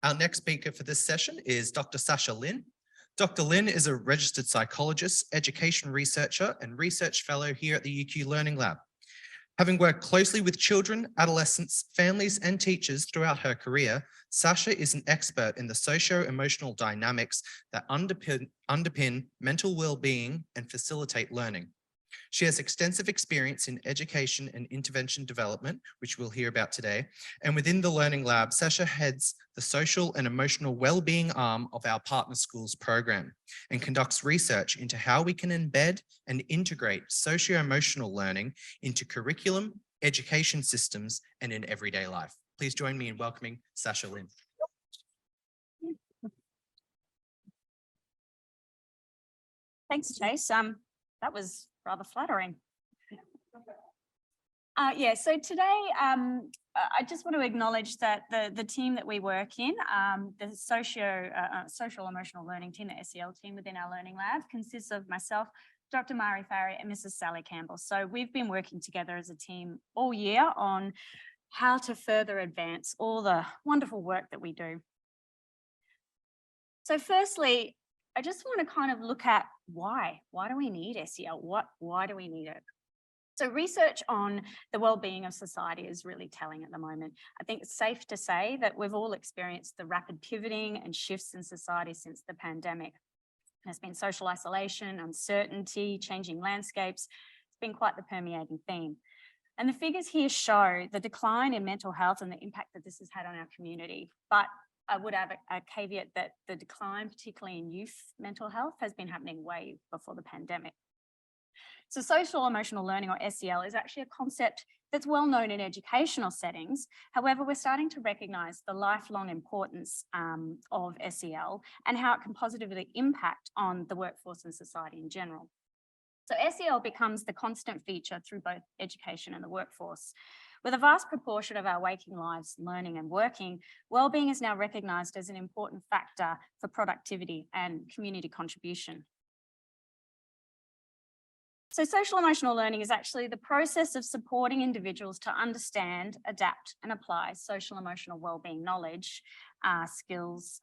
Our next speaker for this session is Dr. Sasha Lynn. Dr. Lynn is a registered psychologist, education researcher, and research fellow here at the UQ Learning Lab. Having worked closely with children, adolescents, families, and teachers throughout her career, Sasha is an expert in the socio-emotional dynamics that underpin mental well-being and facilitate learning. She has extensive experience in education and intervention development, which we'll hear about today. And within the Learning Lab, Sasha heads the social and emotional well-being arm of our partner schools program and conducts research into how we can embed and integrate socio-emotional learning into curriculum, education systems, and in everyday life. Please join me in welcoming Sasha Lynn. Thanks, Chase. That was rather flattering. So today I just want to acknowledge that the team that we work in, the social emotional learning team, the SEL team within our learning lab, consists of myself, Dr. Mari Farry, and Mrs. Sally Campbell. So we've been working together as a team all year on how to further advance all the wonderful work that we do. So firstly, I just want to kind of look at why. Why do we need SEL? Why do we need it? So research on the well-being of society is really telling at the moment. I think it's safe to say that we've all experienced the rapid pivoting and shifts in society since the pandemic. There's been social isolation, uncertainty, changing landscapes. It's been quite the permeating theme. And the figures here show the decline in mental health and the impact that this has had on our community. But I would have a caveat that the decline, particularly in youth mental health, has been happening way before the pandemic. So social emotional learning, or SEL, is actually a concept that's well known in educational settings. However, we're starting to recognise the lifelong importance of SEL and how it can positively impact on the workforce and society in general. So SEL becomes the constant feature through both education and the workforce. With a vast proportion of our waking lives learning and working, wellbeing is now recognised as an important factor for productivity and community contribution. So social emotional learning is actually the process of supporting individuals to understand, adapt and apply social emotional wellbeing knowledge, skills,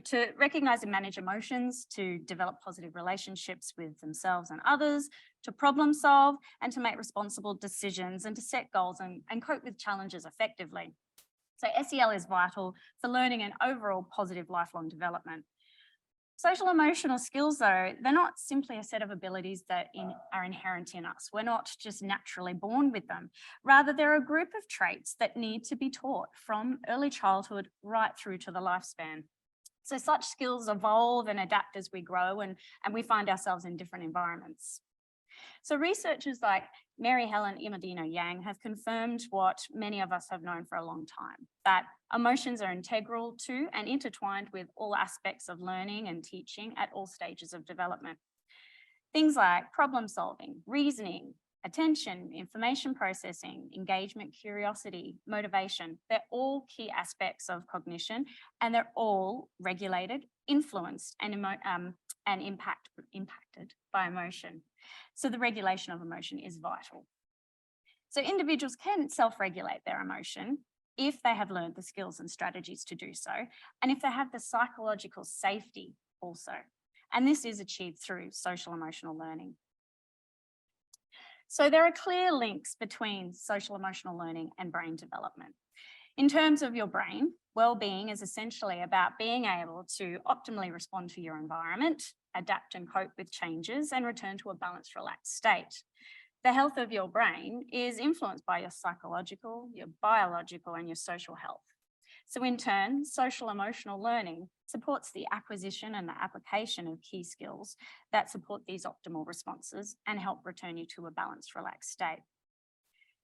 to recognise and manage emotions, to develop positive relationships with themselves and others, to problem solve and to make responsible decisions and to set goals and cope with challenges effectively. So SEL is vital for learning and overall positive lifelong development. Social emotional skills, though, they're not simply a set of abilities that are inherent in us. We're not just naturally born with them. Rather, they're a group of traits that need to be taught from early childhood right through to the lifespan. So such skills evolve and adapt as we grow and we find ourselves in different environments. So researchers like Mary Helen Imadino-Yang have confirmed what many of us have known for a long time, that emotions are integral to and intertwined with all aspects of learning and teaching at all stages of development. Things like problem solving, reasoning, attention, information processing, engagement, curiosity, motivation, they're all key aspects of cognition and they're all regulated, influenced and impacted by emotion. So the regulation of emotion is vital. So individuals can self-regulate their emotion if they have learned the skills and strategies to do so, and if they have the psychological safety also. And this is achieved through social emotional learning. So there are clear links between social emotional learning and brain development. In terms of your brain, well-being is essentially about being able to optimally respond to your environment, adapt and cope with changes, and return to a balanced, relaxed state. The health of your brain is influenced by your psychological, your biological, and your social health. So in turn, social emotional learning supports the acquisition and the application of key skills that support these optimal responses and help return you to a balanced, relaxed state.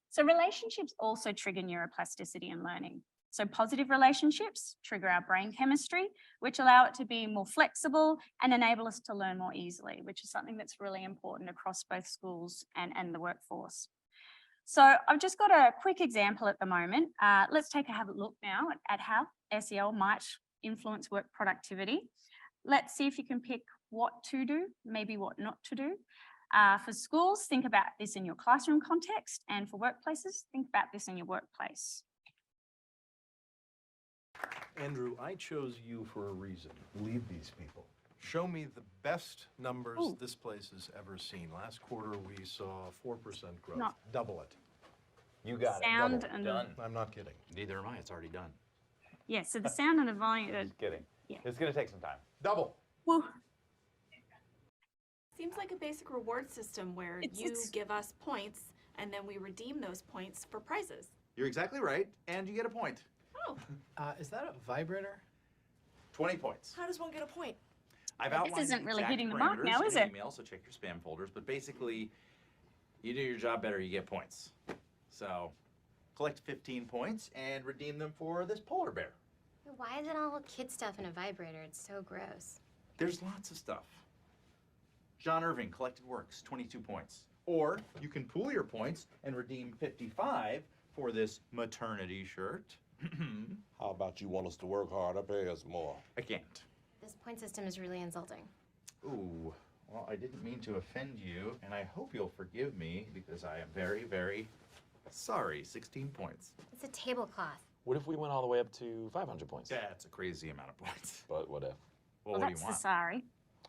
So relationships also trigger neuroplasticity in learning. So positive relationships trigger our brain chemistry, which allow it to be more flexible and enable us to learn more easily, which is something that's really important across both schools and the workforce. So I've just got a quick example at the moment. Let's take a look now at how SEL might influence work productivity. Let's see if you can pick what to do, maybe what not to do. For schools, think about this in your classroom context, and for workplaces, think about this in your workplace. Andrew, I chose you for a reason. Lead these people. Show me the best numbers Ooh. this place has ever seen. Last quarter, we saw 4% growth. Not- Double it. You got it. Sound Double. and Done. I'm not kidding. Neither am I. It's already done. yeah, so the sound and the volume. Just kidding. Yeah. It's gonna take some time. Double. Well, Seems like a basic reward system where you It's- give us points and then we redeem those points for prizes. You're exactly right, and you get a point. Oh, Is that a vibrator? 20 points. how does one get a point? I've This outlined isn't really exact hitting the mark parameters now, in is an it? Email, so check your spam folders. But basically, you do your job better, you get points. So collect 15 points and redeem them for this polar bear. Why is it all kid stuff in a vibrator? It's so gross. There's lots of stuff. John Irving, collected works, 22 points. Or you can pool your points and redeem 55 for this maternity shirt. How about you want us to work harder, pay us more? I can't. This point system is really insulting. Ooh, well, I didn't mean to offend you, and I hope you'll forgive me because I am very, very sorry. 16 points. It's a tablecloth. What if we went all the way up to 500 points? That's a crazy amount of points. But what if? Well, well, what do that's you the want? sorry.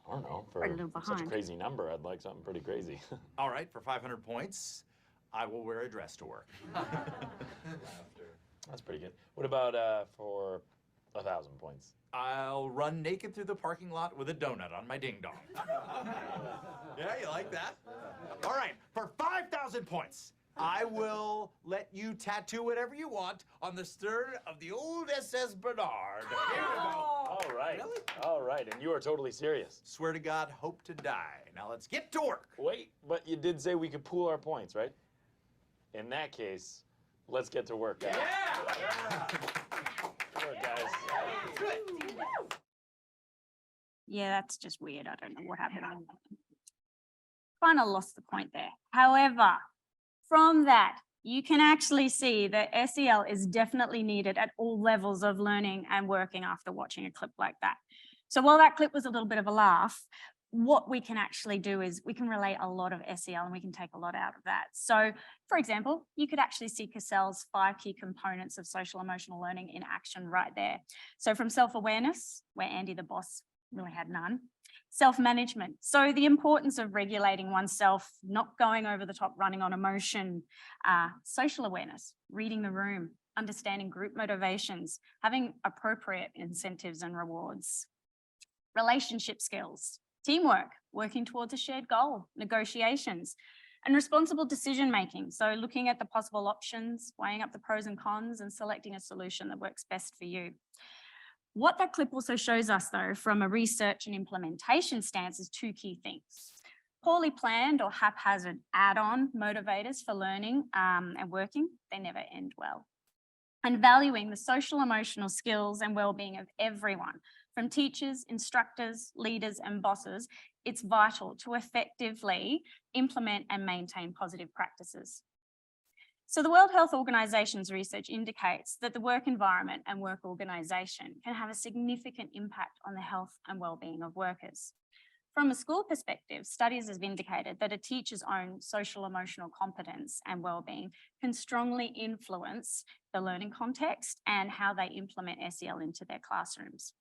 I don't know. We're a For little such a behind. crazy number, I'd like something pretty crazy. All right, for 500 points, I will wear a dress to work. That's pretty good. What about for 1,000 points? I'll run naked through the parking lot with a donut on my ding dong. Yeah, you like that? All right, for 5,000 points, I will let you tattoo whatever you want on the stern of the old SS Bernard. Here we go. All right. Really? All right, and you are totally serious. Swear to God, hope to die. Now let's get to work. Wait, but you did say we could pool our points, right? In that case, let's get to work, guys. Good work, guys. Yeah, that's just weird. I don't know what happened. Kind of lost the point there. However, from that, you can actually see that SEL is definitely needed at all levels of learning and working after watching a clip like that. So while that clip was a little bit of a laugh, what we can actually do is we can relate a lot of SEL and we can take a lot out of that. So for example, you could actually see Cassell's 5 key components of social emotional learning in action right there. So from self-awareness, where Andy the boss really had none, self-management. So the importance of regulating oneself, not going over the top, running on emotion, social awareness, reading the room, understanding group motivations, having appropriate incentives and rewards, relationship skills, teamwork, working towards a shared goal, negotiations, and responsible decision-making. So looking at the possible options, weighing up the pros and cons, and selecting a solution that works best for you. What that clip also shows us, though, from a research and implementation stance is 2 key things. Poorly planned or haphazard add-on motivators for learning and working, they never end well. And valuing the social emotional skills and well-being of everyone, from teachers, instructors, leaders, and bosses, it's vital to effectively implement and maintain positive practices. So the World Health Organization's research indicates that the work environment and work organization can have a significant impact on the health and well-being of workers. From a school perspective, studies have indicated that a teacher's own social emotional competence and well-being can strongly influence the learning context and how they implement SEL into their classrooms.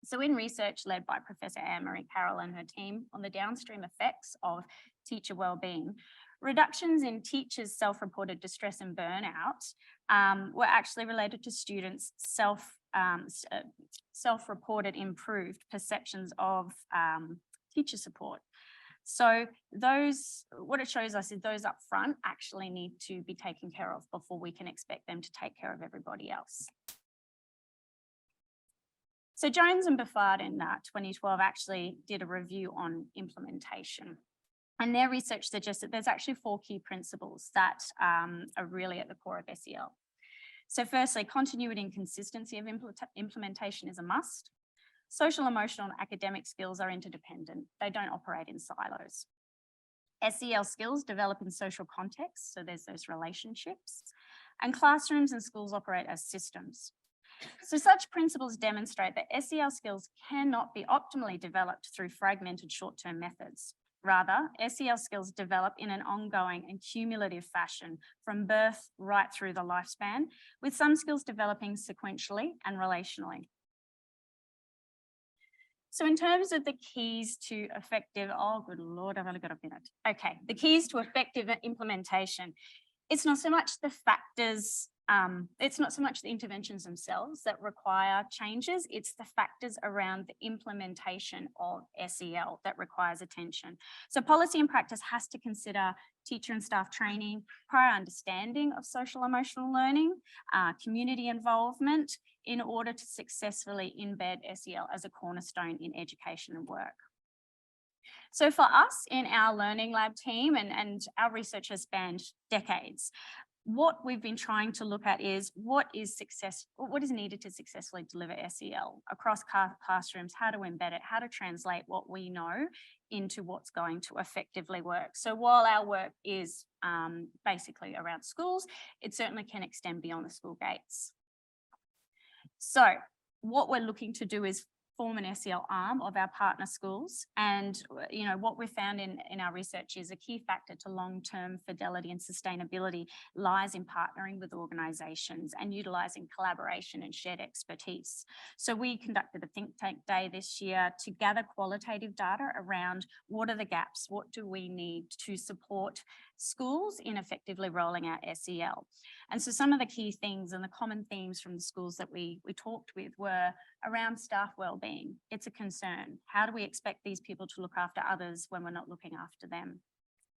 So in research led by Professor Anne-Marie Carroll and her team on the downstream effects of teacher well-being, reductions in teachers' self-reported distress and burnout were actually related to students' self-reported improved perceptions of teacher support. So what it shows us is those up front actually need to be taken care of before we can expect them to take care of everybody else. So Jones and Buffard in 2012 actually did a review on implementation. And their research suggests that there's actually 4 key principles that are really at the core of SEL. So firstly, continuity and consistency of implementation is a must. Social, emotional, and academic skills are interdependent. They don't operate in silos. SEL skills develop in social contexts, so there's those relationships. And classrooms and schools operate as systems. So such principles demonstrate that SEL skills cannot be optimally developed through fragmented short-term methods. Rather, SEL skills develop in an ongoing and cumulative fashion from birth right through the lifespan, with some skills developing sequentially and relationally. So in terms of the keys to effective, oh, good Lord, I've only got a minute. Okay, the keys to effective implementation. It's not so much the factors, it's not so much the interventions themselves that require changes, it's the factors around the implementation of SEL that requires attention. So policy and practice has to consider teacher and staff training, prior understanding of social emotional learning, community involvement, in order to successfully embed SEL as a cornerstone in education and work. So for us in our Learning Lab team, and our research has spanned decades, what we've been trying to look at is what is needed to successfully deliver SEL across classrooms, how to embed it, how to translate what we know into what's going to effectively work. So while our work is basically around schools, it certainly can extend beyond the school gates. So what we're looking to do is form an SEL arm of our partner schools. And what we found in our research is a key factor to long-term fidelity and sustainability lies in partnering with organisations and utilising collaboration and shared expertise. So we conducted a think tank day this year to gather qualitative data around what are the gaps, what do we need to support schools in effectively rolling out SEL. And so some of the key things and the common themes from the schools that we talked with were around staff wellbeing. It's a concern. How do we expect these people to look after others when we're not looking after them?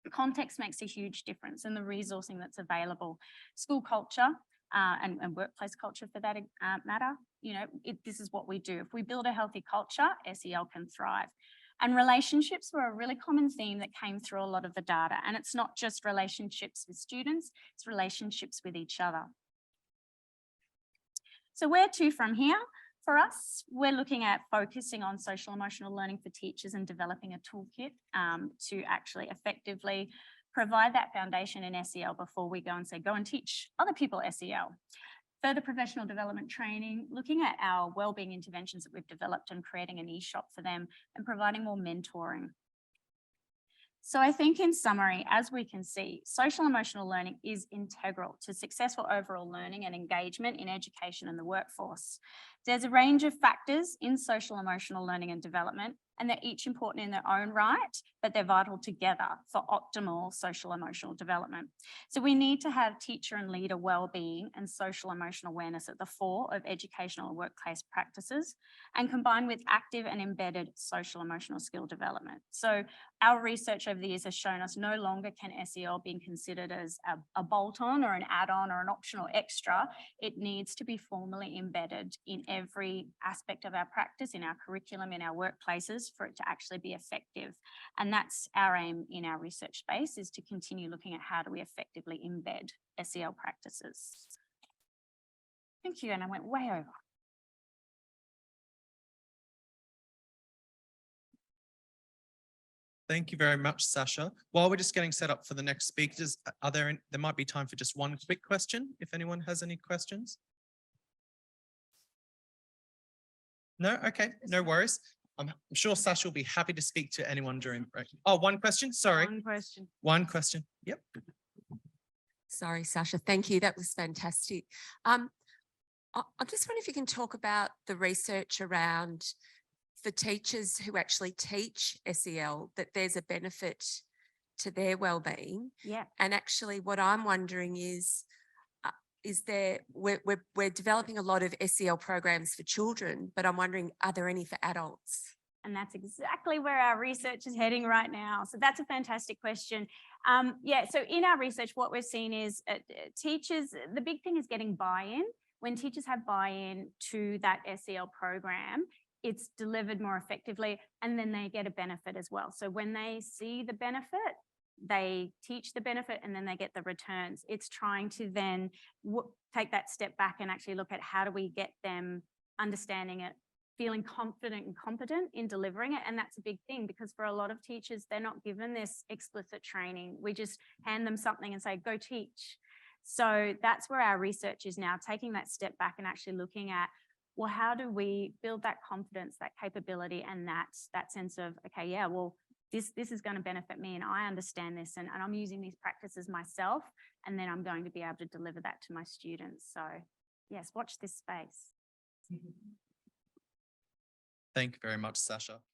The context makes a huge difference and the resourcing that's available. School culture and workplace culture for that matter, this is what we do. If we build a healthy culture, SEL can thrive. And relationships were a really common theme that came through a lot of the data. And it's not just relationships with students, it's relationships with each other. So where to from here? For us, we're looking at focusing on social emotional learning for teachers and developing a toolkit to actually effectively provide that foundation in SEL before we go and say, go and teach other people SEL. Further professional development training, looking at our wellbeing interventions that we've developed and creating an e-shop for them and providing more mentoring. So I think in summary, as we can see, social emotional learning is integral to successful overall learning and engagement in education and the workforce. There's a range of factors in social emotional learning and development, and they're each important in their own right, but they're vital together for optimal social emotional development. So we need to have teacher and leader wellbeing and social emotional awareness at the fore of educational and workplace practices, and combined with active and embedded social emotional skill development. So our research over the years has shown us no longer can SEL be considered as a bolt-on or an add-on or an optional extra. It needs to be formally embedded in every aspect of our practice, in our curriculum, in our workplaces, for it to actually be effective. And that's our aim in our research space, is to continue looking at how do we effectively embed SEL practices. Thank you, and I went way over. Thank you very much, Sasha. While we're just getting set up for the next speakers, there might be time for just one quick question, if anyone has any questions. No? Okay, no worries. I'm sure Sasha will be happy to speak to anyone during break. Oh, one question, sorry. One question. One question, yep. Sorry, Sasha, thank you. That was fantastic. I'm just wondering if you can talk about the research around for teachers who actually teach SEL, that there's a benefit to their wellbeing. Yeah. And actually what I'm wondering is we're developing a lot of SEL programs for children, but I'm wondering, are there any for adults? And that's exactly where our research is heading right now. So that's a fantastic question. So in our research, what we're seeing is teachers, the big thing is getting buy-in. When teachers have buy-in to that SEL program, it's delivered more effectively, and then they get a benefit as well. So when they see the benefit, they teach the benefit, and then they get the returns. It's trying to then take that step back and actually look at how do we get them understanding it, feeling confident and competent in delivering it. And that's a big thing, because for a lot of teachers, they're not given this explicit training. We just hand them something and say, go teach. So that's where our research is now, taking that step back and actually looking at, well, how do we build that confidence, that capability, and that sense of, okay, yeah, well, this is going to benefit me and I understand this and I'm using these practices myself, and then I'm going to be able to deliver that to my students. So yes, watch this space. Thank you very much, Sasha.